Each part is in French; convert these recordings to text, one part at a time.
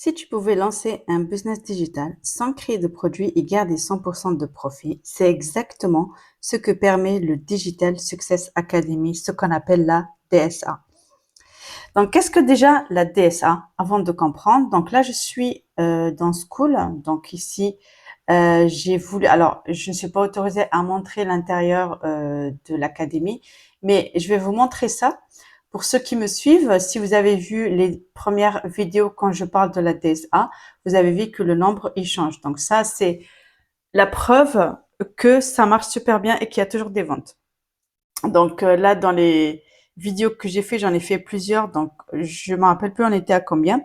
Si tu pouvais lancer un business digital sans créer de produits et garder 100% de profit, c'est exactement ce que permet le Digital Success Academy, ce qu'on appelle la DSA. Donc, qu'est-ce que déjà la DSA? Avant de comprendre, donc là, je suis dans School. Donc ici, j'ai voulu. Alors, je ne suis pas autorisée à montrer l'intérieur de l'académie, mais je vais vous montrer ça. Pour ceux qui me suivent, si vous avez vu les premières vidéos quand je parle de la DSA, vous avez vu que le nombre il change. Donc ça, c'est la preuve que ça marche super bien et qu'il y a toujours des ventes. Donc là, dans les vidéos que j'ai fait, j'en ai fait plusieurs. Donc je me rappelle plus on était à combien.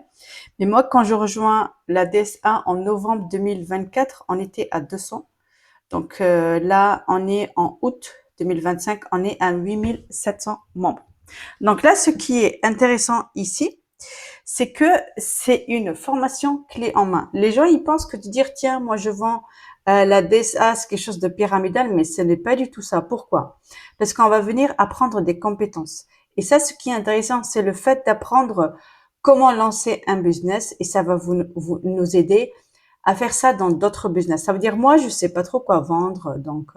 Mais moi, quand je rejoins la DSA en novembre 2024, on était à 200. Donc là, on est en août 2025, on est à 8700 membres. Donc là, ce qui est intéressant ici, c'est que c'est une formation clé en main. Les gens, ils pensent que de dire, tiens, moi, je vends la DSA, c'est quelque chose de pyramidal, mais ce n'est pas du tout ça. Pourquoi? Parce qu'on va venir apprendre des compétences. Et ça, ce qui est intéressant, c'est le fait d'apprendre comment lancer un business et ça va nous aider à faire ça dans d'autres business. Ça veut dire, moi, je sais pas trop quoi vendre. Donc,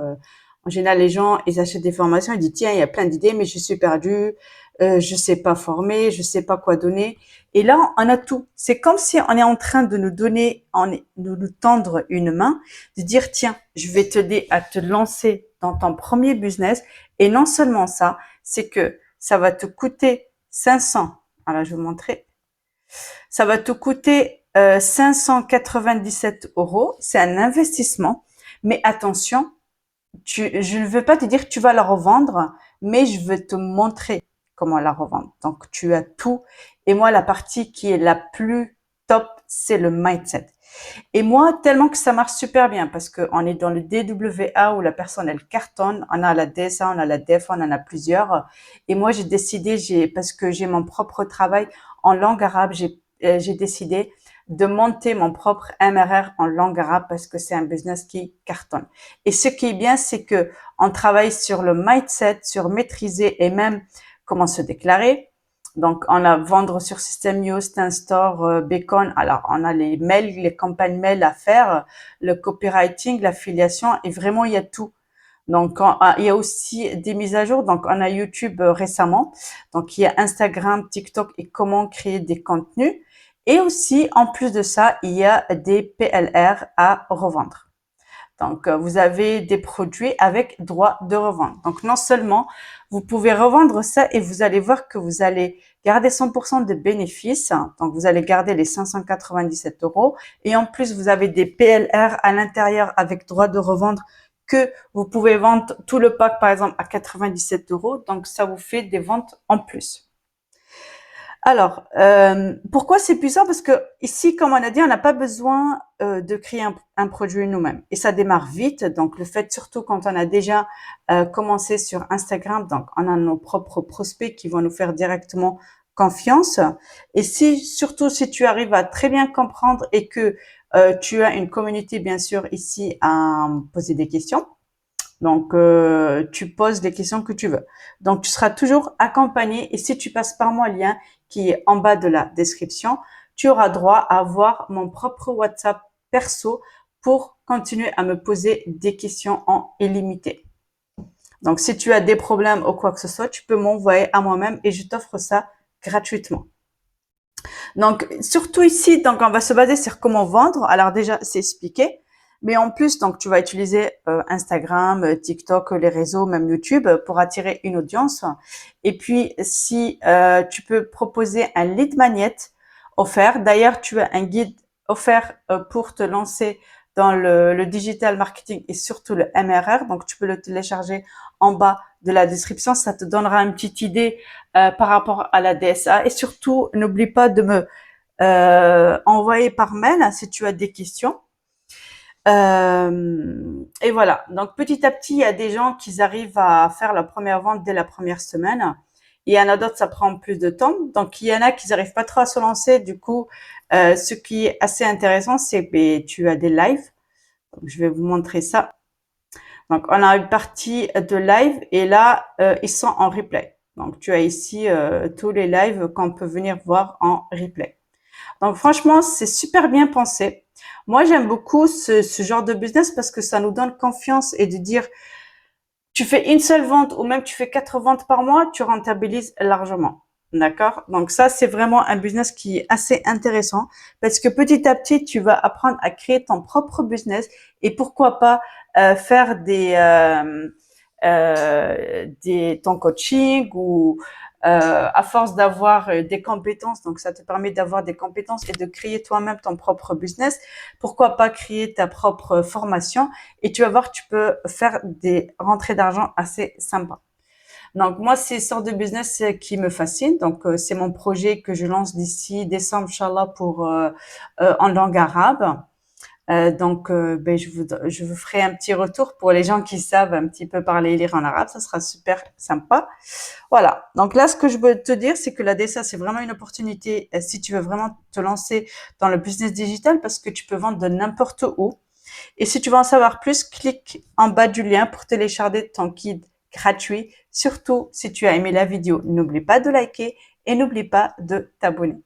en général, les gens, ils achètent des formations, ils disent, tiens, il y a plein d'idées, mais je suis perdu, je sais pas former, je sais pas quoi donner. Et là, on a tout. C'est comme si on est en train de nous donner, de nous tendre une main, de dire, tiens, je vais t'aider à te lancer dans ton premier business. Et non seulement ça, c'est que ça va te coûter 500. Alors, je vais vous montrer. Ça va te coûter 597 euros. C'est un investissement. Mais attention, je ne veux pas te dire que tu vas la revendre, mais je veux te montrer comment la revendre. Donc, tu as tout. Et moi, la partie qui est la plus top, c'est le mindset. Et moi, tellement que ça marche super bien parce qu'on est dans le DWA où la personne, elle cartonne. On a la DSA, on a la DEF, on en a plusieurs. Et moi, j'ai décidé, parce que j'ai mon propre travail en langue arabe, j'ai décidé de monter mon propre MRR en langue arabe parce que c'est un business qui cartonne. Et ce qui est bien, c'est que on travaille sur le mindset, sur maîtriser et même comment se déclarer. Donc, on a vendre sur System.io, Stanstore, Beacon. Alors, on a les mails, les campagnes mails à faire, le copywriting, l'affiliation et vraiment, il y a tout. Donc, il y a aussi des mises à jour. Donc, on a YouTube récemment. Donc, il y a Instagram, TikTok et comment créer des contenus. Et aussi, en plus de ça, il y a des PLR à revendre. Donc, vous avez des produits avec droit de revendre. Donc, non seulement vous pouvez revendre ça et vous allez voir que vous allez garder 100% de bénéfices. Donc, vous allez garder les 597 euros. Et en plus, vous avez des PLR à l'intérieur avec droit de revendre que vous pouvez vendre tout le pack, par exemple, à 97 euros. Donc, ça vous fait des ventes en plus. Alors, pourquoi c'est puissant? Parce que ici, comme on a dit, on n'a pas besoin de créer un produit nous-mêmes. Et ça démarre vite. Donc, le fait, surtout quand on a déjà commencé sur Instagram, donc on a nos propres prospects qui vont nous faire directement confiance. Et surtout si tu arrives à très bien comprendre et que tu as une communauté, bien sûr, ici à poser des questions. Donc, tu poses les questions que tu veux. Donc, tu seras toujours accompagné et si tu passes par mon lien qui est en bas de la description, tu auras droit à avoir mon propre WhatsApp perso pour continuer à me poser des questions en illimité. Donc, si tu as des problèmes ou quoi que ce soit, tu peux m'envoyer à moi-même et je t'offre ça gratuitement. Donc, surtout ici, donc on va se baser sur comment vendre. Alors déjà, c'est expliqué. Mais en plus, donc tu vas utiliser Instagram, TikTok, les réseaux, même YouTube pour attirer une audience. Et puis, si tu peux proposer un lead magnet offert. D'ailleurs, tu as un guide offert pour te lancer dans le digital marketing et surtout le MRR. Donc, tu peux le télécharger en bas de la description. Ça te donnera une petite idée par rapport à la DSA. Et surtout, n'oublie pas de me envoyer par mail hein, si tu as des questions. Et voilà. Donc, petit à petit, il y a des gens qui arrivent à faire la première vente dès la première semaine. Il y en a d'autres, ça prend plus de temps. Donc, il y en a qui n'arrivent pas trop à se lancer. Du coup, ce qui est assez intéressant, c'est que tu as des lives. Donc, je vais vous montrer ça. Donc, on a une partie de live et là, ils sont en replay. Donc, tu as ici tous les lives qu'on peut venir voir en replay. Donc franchement, c'est super bien pensé. Moi, j'aime beaucoup ce genre de business parce que ça nous donne confiance et de dire, tu fais une seule vente ou même tu fais 4 ventes par mois, tu rentabilises largement. D'accord? Donc ça, c'est vraiment un business qui est assez intéressant parce que petit à petit, tu vas apprendre à créer ton propre business et pourquoi pas faire ton coaching ou à force d'avoir des compétences. Donc ça te permet d'avoir des compétences et de créer toi-même ton propre business. Pourquoi pas créer ta propre formation et tu vas voir, tu peux faire des rentrées d'argent assez sympas. Donc moi, c'est une sorte de business qui me fascine. Donc c'est mon projet que je lance d'ici décembre, Inch'Allah, pour en langue arabe. Ben, je vous ferai un petit retour pour les gens qui savent un petit peu parler et lire en arabe. Ça sera super sympa. Voilà. Donc là, ce que je veux te dire, c'est que la DSA, c'est vraiment une opportunité si tu veux vraiment te lancer dans le business digital parce que tu peux vendre de n'importe où. Et si tu veux en savoir plus, clique en bas du lien pour télécharger ton guide gratuit. Surtout, si tu as aimé la vidéo, n'oublie pas de liker et n'oublie pas de t'abonner.